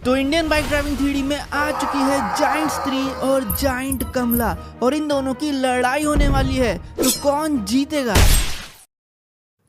तो Indian bike driving 3D में आ चुकी है जाइंट स्त्री और जाइंट कमला और इन दोनों की लड़ाई होने वाली है। तो कौन जीतेगा?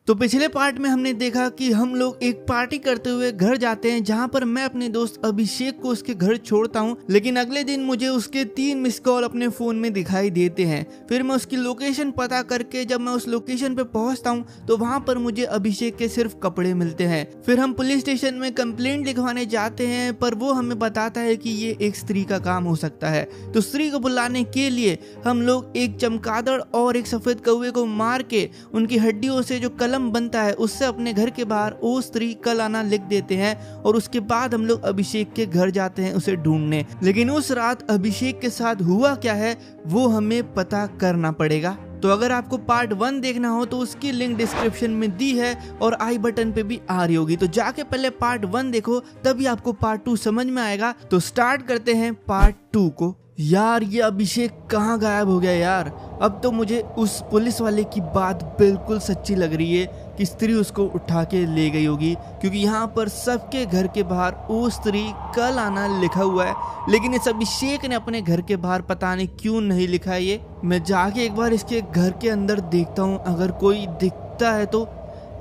तो पिछले पार्ट में हमने देखा कि हम लोग एक पार्टी करते हुए घर जाते हैं जहां पर मैं अपने दोस्त अभिषेक को उसके घर छोड़ता हूं, लेकिन अगले दिन मुझे उसके 3 मिस कॉल अपने फोन में दिखाई देते हैं। फिर मैं उसकी लोकेशन पता करके जब मैं उस लोकेशन पे पहुंचता हूं तो वहां पर मुझे अभिषेक के सिर्फ कपड़े मिलते हैं। फिर हम पुलिस स्टेशन में कंप्लेंट लिखवाने जाते हैं, पर वो हमें बताता है कि ये एक स्त्री का काम हो सकता है। तो स्त्री को बुलाने के लिए हम लोग एक चमगादड़ और एक सफेद कौवे को मार के उनकी हड्डियों से जो कलम बनता है उससे अपने घर के बाहर ओ स्त्री कल आना लिख देते हैं और उसके बाद हम लोग अभिषेक के घर जाते हैं उसे ढूंढने। लेकिन उस रात अभिषेक के साथ हुआ क्या है वो हमें पता करना पड़ेगा। तो अगर आपको पार्ट 1 देखना हो तो उसकी लिंक डिस्क्रिप्शन में दी है और आई बटन पे भी आ रही होगी, तो जाके पहले पार्ट 1 देखो, तभी आपको पार्ट 2 समझ में आएगा। तो स्टार्ट करते हैं पार्ट 2 को। यार ये अभिषेक कहाँ गायब हो गया यार? अब तो मुझे उस पुलिस वाले की बात बिल्कुल सच्ची लग रही है कि स्त्री उसको उठा के ले गई होगी, क्योंकि यहाँ पर सबके घर के बाहर ओ स्त्री कल आना लिखा हुआ है, लेकिन इस अभिषेक ने अपने घर के बाहर पता नहीं क्यों नहीं लिखा है। ये मैं जाके एक बार इसके घर के अंदर देखता हूँ, अगर कोई दिखता है तो।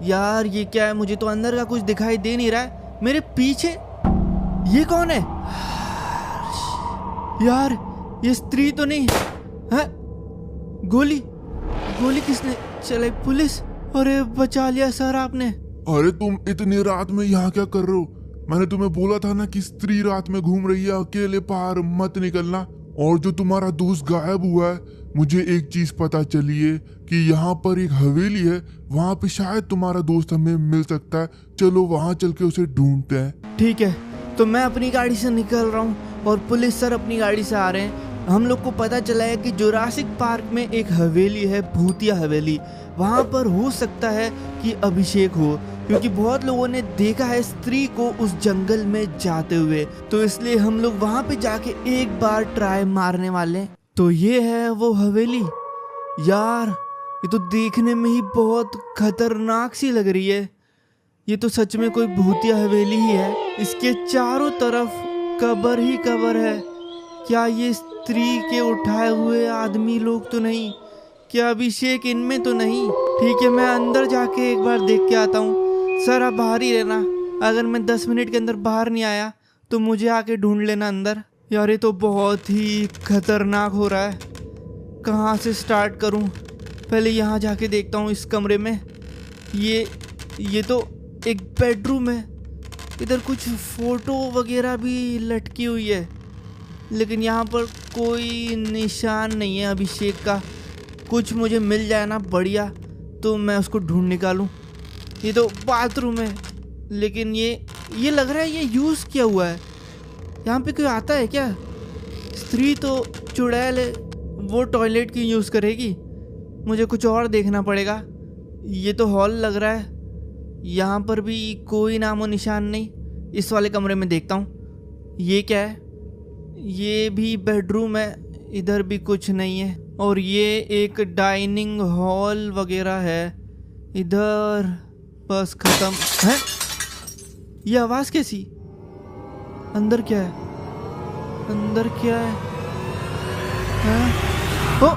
यार ये क्या है? मुझे तो अंदर का कुछ दिखाई दे नहीं रहा है। मेरे पीछे ये कौन है यार? ये स्त्री तो नहीं है। गोली किसने चलाई? पुलिस? अरे बचा लिया सर आपने। अरे तुम इतनी रात में यहाँ क्या कर रहे हो? मैंने तुम्हें बोला था ना कि स्त्री रात में घूम रही है, अकेले बाहर मत निकलना। और जो तुम्हारा दोस्त गायब हुआ है, मुझे एक चीज पता चली है कि यहाँ पर एक हवेली है, वहाँ पे शायद तुम्हारा दोस्त हमें मिल सकता है। चलो वहाँ चल के उसे ढूंढते हैं। ठीक है, तो मैं अपनी गाड़ी से निकल रहा हूँ और पुलिस सर अपनी गाड़ी से आ रहे हैं। हम लोग को पता चला है कि जुरासिक पार्क में एक हवेली है, भूतिया हवेली। वहाँ पर हो सकता है कि अभिषेक हो, क्योंकि बहुत लोगों ने देखा है स्त्री को उस जंगल में जाते हुए, तो इसलिए हम लोग वहाँ पे जाके एक बार ट्राई मारने वाले हैं। तो ये है वो हवेली। यार ये तो देखने में ही बहुत खतरनाक सी लग रही है। ये तो सच में कोई भूतिया हवेली ही है। इसके चारों तरफ कब्र ही कब्र है। क्या ये स्त्री के उठाए हुए आदमी लोग तो नहीं? क्या अभिषेक इनमें तो नहीं? ठीक है, मैं अंदर जाके एक बार देख के आता हूँ। सर आप बाहर ही रहना, अगर मैं 10 मिनट के अंदर बाहर नहीं आया तो मुझे आके ढूंढ लेना अंदर। यार ये तो बहुत ही खतरनाक हो रहा है। कहाँ से स्टार्ट करूँ? पहले यहाँ जाके देखता हूँ इस कमरे में। ये तो एक बेडरूम है। इधर कुछ फोटो वगैरह भी लटकी हुई है, लेकिन यहाँ पर कोई निशान नहीं है अभिषेक का। कुछ मुझे मिल जाए ना बढ़िया, तो मैं उसको ढूंढ निकालूं। ये तो बाथरूम है, लेकिन ये लग रहा है ये यूज़ किया हुआ है। यहाँ पे कोई आता है क्या? स्त्री तो चुड़ैल है, वो टॉयलेट क्यों यूज़ करेगी? मुझे कुछ और देखना पड़ेगा। ये तो हॉल लग रहा है, यहाँ पर भी कोई नामो निशान नहीं। इस वाले कमरे में देखता हूँ। ये क्या है? ये भी बेडरूम है, इधर भी कुछ नहीं है। और ये एक डाइनिंग हॉल वगैरह है, इधर बस खत्म है। ये आवाज़ कैसी? अंदर क्या है? अंदर क्या है? ओ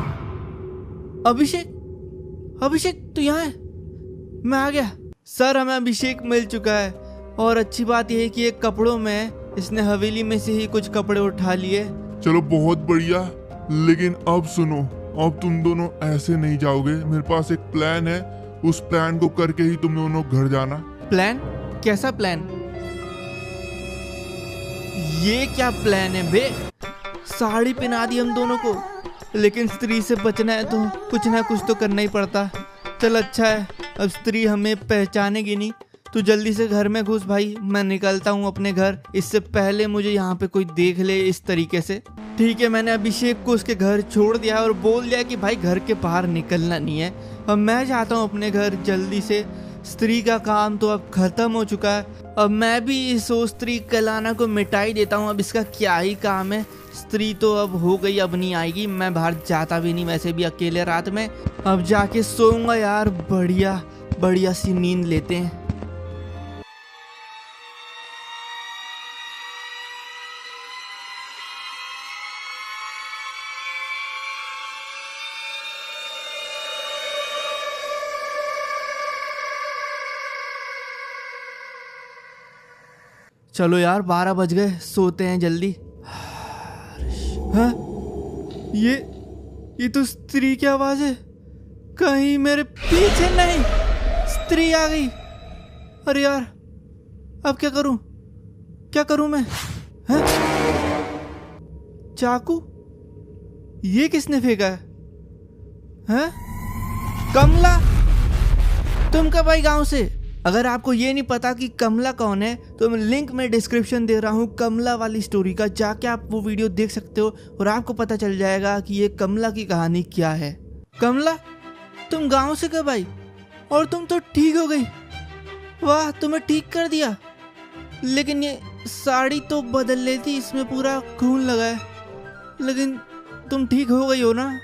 अभिषेक तो यहाँ है। मैं आ गया सर, हमें अभिषेक मिल चुका है। और अच्छी बात यह है कि एक कपड़ों में इसने हवेली में से ही कुछ कपड़े उठा लिए। चलो बहुत बढ़िया, लेकिन अब सुनो, अब तुम दोनों ऐसे नहीं जाओगे। मेरे पास एक प्लान है, उस प्लान को करके ही तुम दोनों घर जाना। प्लान? कैसा प्लान? ये क्या प्लान है बे? साड़ी पहना दी हम दोनों को, लेकिन स्त्री से बचना है तो कुछ ना कुछ तो करना ही पड़ता। चल अच्छा है, अब स्त्री हमें पहचानेगी नहीं। तू जल्दी से घर में घुस भाई, मैं निकलता हूँ अपने घर, इससे पहले मुझे यहाँ पे कोई देख ले इस तरीके से। ठीक है, मैंने अभिषेक को उसके घर छोड़ दिया और बोल दिया कि भाई घर के बाहर निकलना नहीं है। अब मैं जाता हूँ अपने घर जल्दी से। स्त्री का काम तो अब खत्म हो चुका है। अब मैं भी इस स्त्री कलाना को मिटाई देता हूँ। अब इसका क्या ही काम है? स्त्री तो अब हो गई, अब नहीं आएगी। मैं बाहर जाता भी नहीं वैसे भी अकेले रात में। अब जाके सोऊंगा यार, बढ़िया सी नींद लेते हैं। चलो यार 12 बज गए, सोते हैं जल्दी। हाँ? ये तो स्त्री की आवाज है। कहीं मेरे पीछे नहीं स्त्री आ गई। अरे यार अब क्या करूं मैं? हाँ? चाकू ये किसने फेंका है? हाँ? कमला तुम कब आई गांव से? अगर आपको ये नहीं पता कि कमला कौन है तो मैं लिंक में डिस्क्रिप्शन दे रहा हूँ कमला वाली स्टोरी का, जाके आप वो वीडियो देख सकते हो और आपको पता चल जाएगा कि ये कमला की कहानी क्या है। कमला तुम गांव से कब आई? और तुम तो ठीक हो गई। वाह तुम्हें ठीक कर दिया। लेकिन ये साड़ी तो बदल लेती, इसमें पूरा खून लगा है। लेकिन तुम ठीक हो गई हो ना?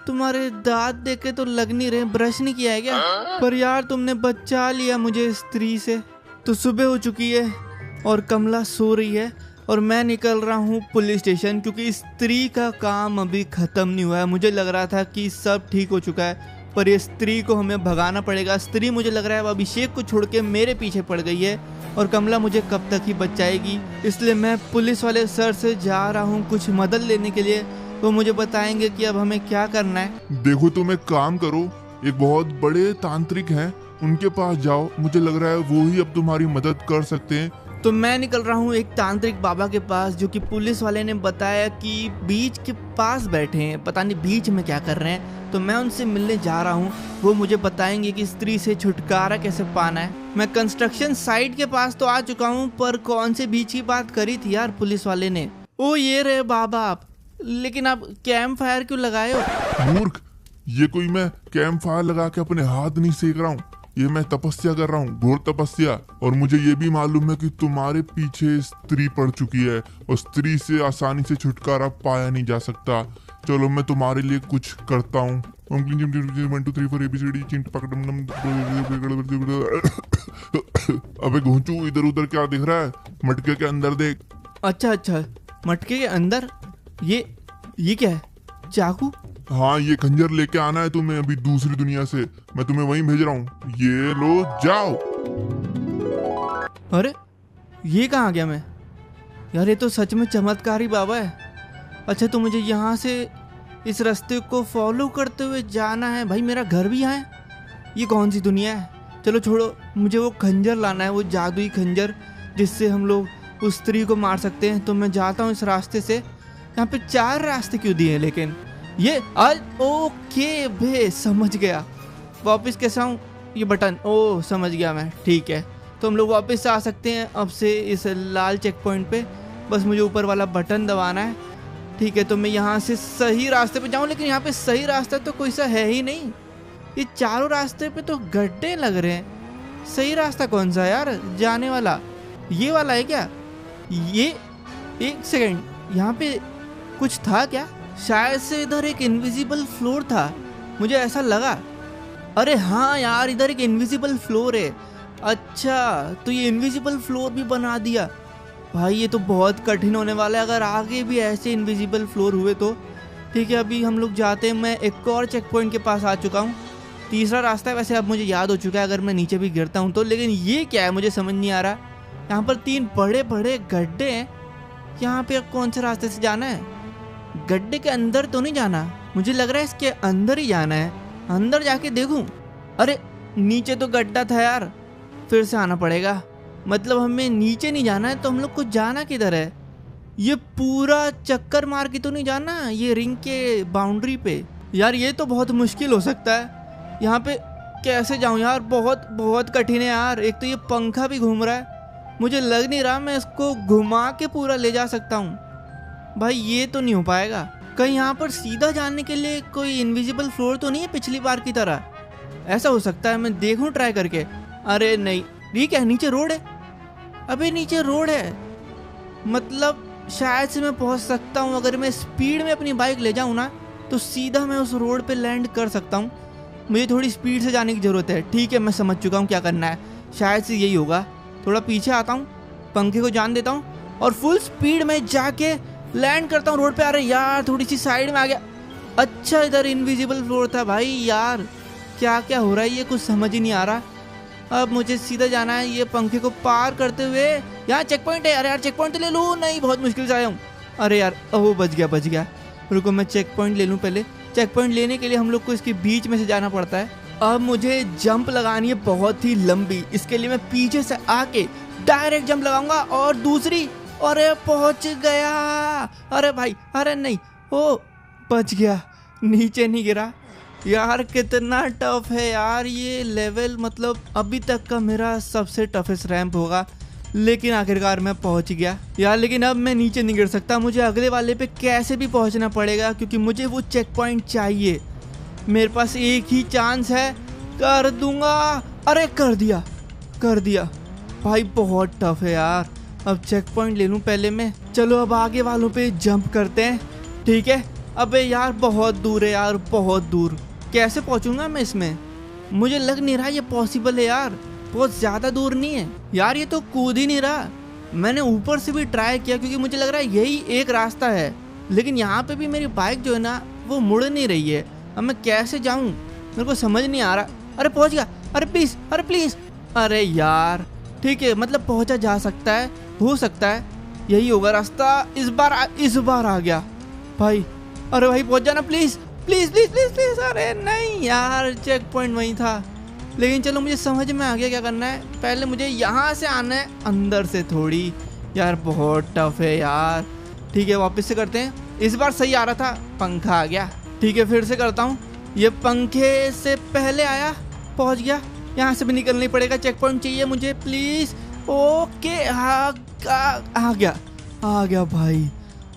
तुम्हारे दांत देख के तो लग नहीं रहे, ब्रश नहीं किया है क्या? पर यार तुमने बचा लिया मुझे स्त्री से। तो सुबह हो चुकी है और कमला सो रही है और मैं निकल रहा हूँ पुलिस स्टेशन, क्योंकि स्त्री का काम अभी खत्म नहीं हुआ है। मुझे लग रहा था कि सब ठीक हो चुका है, पर ये स्त्री को हमें भगाना पड़ेगा। स्त्री मुझे लग रहा है अब अभिषेक को छोड़ के मेरे पीछे पड़ गई है और कमला मुझे कब तक ही बचाएगी। इसलिए मैं पुलिस वाले सर से जा रहा हूँ कुछ मदद लेने के लिए। वो मुझे बताएंगे कि अब हमें क्या करना है। देखो तुम एक काम करो, एक बहुत बड़े तांत्रिक हैं, उनके पास जाओ। मुझे लग रहा है वो ही अब तुम्हारी मदद कर सकते हैं। तो मैं निकल रहा हूँ एक तांत्रिक बाबा के पास, जो कि पुलिस वाले ने बताया कि बीच के पास बैठे हैं, पता नहीं बीच में क्या कर रहे हैं। तो मैं उनसे मिलने जा रहा हूँ। वो मुझे बताएंगे कि स्त्री से छुटकारा कैसे पाना है। मैं कंस्ट्रक्शन साइट के पास तो आ चुका हूँ, पर कौन से बीच की बात करी थी यार पुलिस वाले ने? ओ ये रहे बाबा आप। लेकिन आप कैंप फायर क्यों लगाए हो? मूर्ख, ये कोई मैं कैंप फायर लगा के अपने हाथ नहीं सेक रहा हूँ। ये मैं तपस्या कर रहा हूँ, घोर तपस्या। और मुझे ये भी मालूम है कि तुम्हारे पीछे स्त्री पड़ चुकी है और स्त्री से आसानी से छुटकारा पाया नहीं जा सकता। चलो मैं तुम्हारे लिए कुछ करता हूँ। अबे घोंचू, इधर उधर क्या दिख रहा है? मटके के अंदर देख। अच्छा, मटके के अंदर? ये क्या है? चाकू? हाँ, ये खंजर लेके आना है तुम्हें अभी दूसरी दुनिया से। मैं तुम्हें वहीं भेज रहा हूँ। ये लो, जाओ। अरे ये कहाँ आ गया मैं? यार ये तो सच में चमत्कारी बाबा है। अच्छा तो मुझे यहाँ से इस रास्ते को फॉलो करते हुए जाना है। भाई मेरा घर भी यहाँ है। ये कौन सी दुनिया है? चलो छोड़ो, मुझे वो खंजर लाना है, वो जादुई खंजर जिससे हम लोग उस स्त्री को मार सकते हैं। तो मैं जाता हूँ इस रास्ते से। यहाँ पे 4 रास्ते क्यों दिए? लेकिन ये ओके बे, समझ गया। वापस कैसे आऊँ? ये बटन, ओ समझ गया मैं। ठीक है, तो हम लोग वापस से आ सकते हैं अब से इस लाल चेक पॉइंट पे। बस मुझे ऊपर वाला बटन दबाना है। ठीक है, तो मैं यहाँ से सही रास्ते पे जाऊँ, लेकिन यहाँ पे सही रास्ता तो कोई सा है ही नहीं। ये चारों रास्ते पे तो गड्ढे लग रहे हैं। सही रास्ता कौन सा यार जाने वाला? ये वाला है क्या? ये एक सेकेंड, यहाँ पे कुछ था क्या? शायद से इधर एक इनविजिबल फ्लोर था, मुझे ऐसा लगा। अरे हाँ यार, इधर एक इनविजिबल फ्लोर है। अच्छा तो ये इनविजिबल फ्लोर भी बना दिया। भाई ये तो बहुत कठिन होने वाला है अगर आगे भी ऐसे इनविजिबल फ्लोर हुए तो। ठीक है, अभी हम लोग जाते हैं। मैं एक और चेक पॉइंट के पास आ चुका हूँ। तीसरा रास्ता है वैसे, अब मुझे याद हो चुका है अगर मैं नीचे भी गिरता हूँ तो। लेकिन ये क्या है मुझे समझ नहीं आ रहा। यहाँ पर 3 बड़े बड़े गड्ढे हैं। यहाँ पे कौन से रास्ते से जाना है? गड्ढे के अंदर तो नहीं जाना, मुझे लग रहा है इसके अंदर ही जाना है। अंदर जाके देखूं। अरे नीचे तो गड्ढा था यार, फिर से आना पड़ेगा। मतलब हमें नीचे नहीं जाना है, तो हम लोग को जाना किधर है? ये पूरा चक्कर मार के तो नहीं जाना ये रिंग के बाउंड्री पे? यार ये तो बहुत मुश्किल हो सकता है। यहाँ पे कैसे जाऊँ यार? बहुत कठिन है यार। एक तो ये पंखा भी घूम रहा है, मुझे लग नहीं रहा मैं इसको घुमा के पूरा ले जा सकता हूँ। भाई ये तो नहीं हो पाएगा। कहीं यहाँ पर सीधा जाने के लिए कोई इनविजिबल फ्लोर तो नहीं है पिछली बार की तरह? ऐसा हो सकता है, मैं देखूं ट्राई करके। अरे नहीं, ठीक है, नीचे रोड है। अबे नीचे रोड है, मतलब शायद से मैं पहुंच सकता हूं। अगर मैं स्पीड में अपनी बाइक ले जाऊं ना तो सीधा मैं उस रोड पे लैंड कर सकता हूं। मुझे थोड़ी स्पीड से जाने की ज़रूरत है। ठीक है, मैं समझ चुका हूं क्या करना है। शायद से यही होगा। थोड़ा पीछे आता हूं, पंखे को जान देता हूं और फुल स्पीड में जाके लैंड करता हूँ रोड पे। आ रहे यार, थोड़ी सी साइड में आ गया। अच्छा इधर इनविजिबल फ्लोर था। भाई यार क्या क्या हो रहा है ये कुछ समझ ही नहीं आ रहा। अब मुझे सीधा जाना है। ये पंखे को पार करते हुए यहाँ चेक पॉइंट है। अरे यार चेक पॉइंट तो ले लूँ, नहीं बहुत मुश्किल से आया हूँ। अरे यार वो बच गया। रुको मैं चेक पॉइंट ले लूँ पहले। चेक पॉइंट लेने के लिए हम लोग को इसके बीच में से जाना पड़ता है। अब मुझे जंप लगानी है बहुत ही लंबी, इसके लिए मैं पीछे से आके डायरेक्ट जंप लगाऊंगा और दूसरी, अरे पहुंच गया। अरे भाई अरे नहीं, ओ बच गया, नीचे नहीं गिरा। यार कितना टफ है यार ये लेवल, मतलब अभी तक का मेरा सबसे टफेस्ट रैंप होगा, लेकिन आखिरकार मैं पहुंच गया यार। लेकिन अब मैं नीचे नहीं गिर सकता, मुझे अगले वाले पे कैसे भी पहुंचना पड़ेगा क्योंकि मुझे वो चेक पॉइंट चाहिए। मेरे पास एक ही चांस है, कर दूंगा। अरे कर दिया भाई, बहुत टफ है यार। अब चेक पॉइंट ले लूं पहले मैं। चलो अब आगे वालों पे जंप करते हैं, ठीक है। अबे यार बहुत दूर है यार, बहुत दूर, कैसे पहुंचूंगा मैं इसमें? मुझे लग नहीं रहा ये पॉसिबल है यार, बहुत ज्यादा दूर नहीं है यार, ये तो कूद ही नहीं रहा। मैंने ऊपर से भी ट्राई किया क्योंकि मुझे लग रहा है यही एक रास्ता है, लेकिन यहाँ पे भी मेरी बाइक जो है ना वो मुड़ नहीं रही है। अब मैं कैसे जाऊँ, मेरे को समझ नहीं आ रहा। अरे पहुँच गया, अरे प्लीज। अरे यार ठीक है, मतलब पहुँचा जा सकता है, हो सकता है यही होगा रास्ता। इस बार आ गया भाई। अरे भाई पहुँच जाना प्लीज। अरे नहीं यार, चेक पॉइंट वहीं था। लेकिन चलो मुझे समझ में आ गया क्या करना है। पहले मुझे यहाँ से आना है, अंदर से थोड़ी। यार बहुत टफ है यार। ठीक है वापस से करते हैं, इस बार सही आ रहा था, पंखा आ गया। ठीक है फिर से करता हूँ, ये पंखे से पहले आया, पहुँच गया। यहाँ से भी निकलना ही पड़ेगा, चेक पॉइंट चाहिए मुझे प्लीज। ओके आ गया भाई।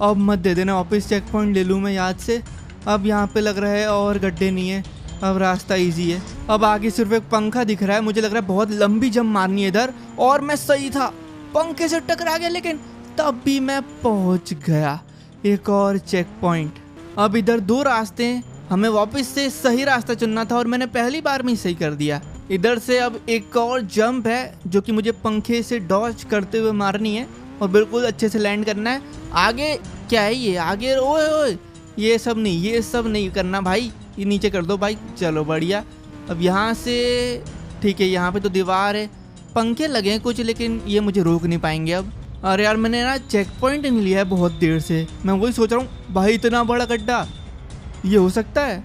अब मत दे देना वापस, चेक पॉइंट ले लूँ मैं याद से। अब यहाँ पे लग रहा है और गड्ढे नहीं है, अब रास्ता इजी है। अब आगे सिर्फ एक पंखा दिख रहा है, मुझे लग रहा है बहुत लंबी जंप मारनी है इधर। और मैं सही था, पंखे से टकरा गया, लेकिन तब भी मैं पहुंच गया। एक और चेक पॉइंट। अब इधर दो रास्ते हैं, हमें वापस से सही रास्ता चुनना था और मैंने पहली बार में ही सही कर दिया। इधर से अब एक और जंप है जो कि मुझे पंखे से डॉज करते हुए मारनी है और बिल्कुल अच्छे से लैंड करना है। आगे क्या है ये, आगे ओए ये सब नहीं करना भाई, ये नीचे कर दो भाई। चलो बढ़िया। अब यहाँ से ठीक है, यहाँ पे तो दीवार है, पंखे लगे हैं कुछ, लेकिन ये मुझे रोक नहीं पाएंगे अब। अरे यार मैंने ना चेक पॉइंट नहीं लिया है बहुत देर से, मैं वही सोच रहा हूँ भाई इतना बड़ा गड्ढा, ये हो सकता है?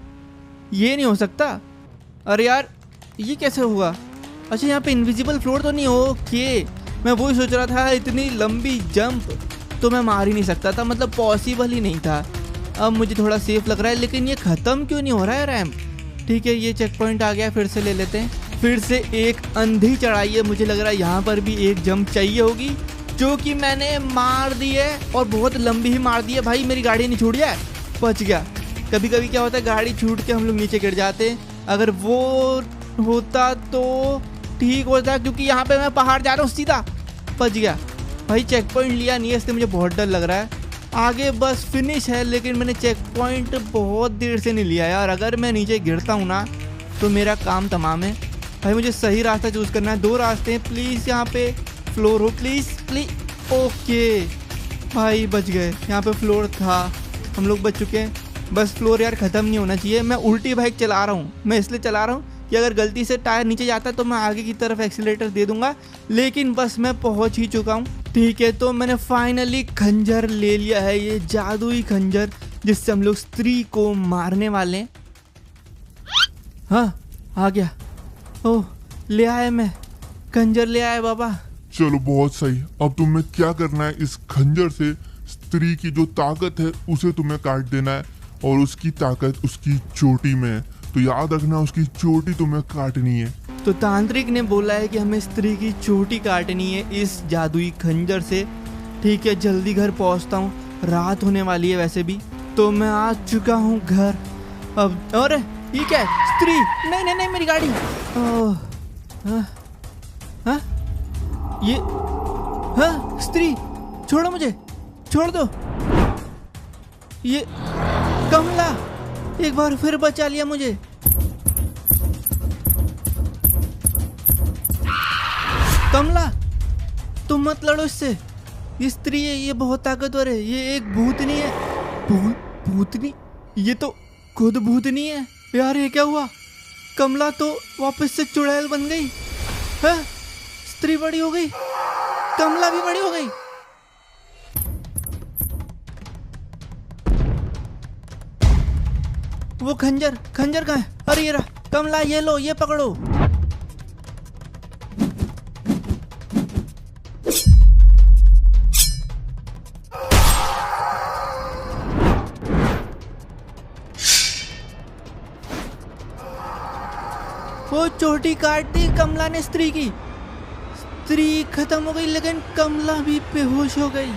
ये नहीं हो सकता। अरे यार ये कैसे होगा? अच्छा यहाँ पे इनविजिबल फ्लोर तो नहीं? ओके, मैं वही सोच रहा था, इतनी लंबी जंप तो मैं मार ही नहीं सकता था, मतलब पॉसिबल ही नहीं था। अब मुझे थोड़ा सेफ लग रहा है, लेकिन ये ख़त्म क्यों नहीं हो रहा है रैंप? ठीक है ये चेक पॉइंट आ गया, फिर से ले लेते हैं। फिर से एक अंधी चढ़ाई है, मुझे लग रहा है यहाँ पर भी एक जंप चाहिए होगी, जो कि मैंने मार दी है और बहुत लंबी ही मार दी है। भाई मेरी गाड़ी नहीं छूट गया, बच गया। कभी कभी क्या होता है, गाड़ी छूट के हम लोग नीचे गिर जाते हैं, अगर वो होता तो ठीक होता, क्योंकि यहाँ पे मैं पहाड़ जा रहा हूँ सीधा, बच गया। भाई चेक पॉइंट लिया नहीं है, इसलिए मुझे बहुत डर लग रहा है। आगे बस फिनिश है, लेकिन मैंने चेक पॉइंट बहुत देर से नहीं लिया यार। अगर मैं नीचे गिरता हूँ ना तो मेरा काम तमाम है। भाई मुझे सही रास्ता चूज करना है, दो रास्ते हैं, प्लीज़ यहाँ पे फ्लोर हो, प्लीज़। ओके भाई बच गए, यहाँ पे फ्लोर था, हम लोग बच चुके हैं। बस फ्लोर यार ख़त्म नहीं होना चाहिए। मैं उल्टी बाइक चला रहा हूँ, मैं इसलिए चला रहा हूँ कि अगर गलती से टायर नीचे जाता है तो मैं आगे की तरफ एक्सीलरेटर दे दूंगा, लेकिन बस मैं पहुँच ही चुका हूँ। ठीक है तो मैंने फाइनली खंजर ले लिया है, ये जादुई खंजर जिससे हम लोग स्त्री को मारने वाले हैं। हाँ आ गया, ओह ले आया, मैं खंजर ले आया बाबा। चलो बहुत सही। अब तुम्हें क्या करना है, इस खंजर से स्त्री की जो ताकत है उसे तुम्हें काट देना है, और उसकी ताकत उसकी चोटी में है, तो याद रखना उसकी चोटी तुम्हें काटनी है। तो तांत्रिक ने बोला है कि हमें स्त्री की चोटी काटनी है इस जादुई खंजर से। ठीक है जल्दी घर पहुंचता हूँ, रात होने वाली है वैसे भी। तो मैं आ चुका हूँ घर अब। और ये क्या है, स्त्री? नहीं नहीं नहीं मेरी गाड़ी। हाँ ये, हाँ स्त्री छोड़ो मुझे, छोड़ दो। ये कमला एक बार फिर बचा लिया मुझे। कमला तुम मत लड़ो इससे, ये स्त्री है, ये बहुत ताकतवर है, ये एक भूतनी है। भूतनी? ये तो खुद भूतनी है यार, ये क्या हुआ? कमला तो वापस से चुड़ैल बन गई है, स्त्री बड़ी हो गई। कमला भी बड़ी हो गई। वो खंजर कहाँ है? अरे ये रहा। कमला ये लो, ये पकड़ो। वो चोटी काट दी कमला ने स्त्री की। स्त्री खत्म हो गई लेकिन कमला भी बेहोश हो गई।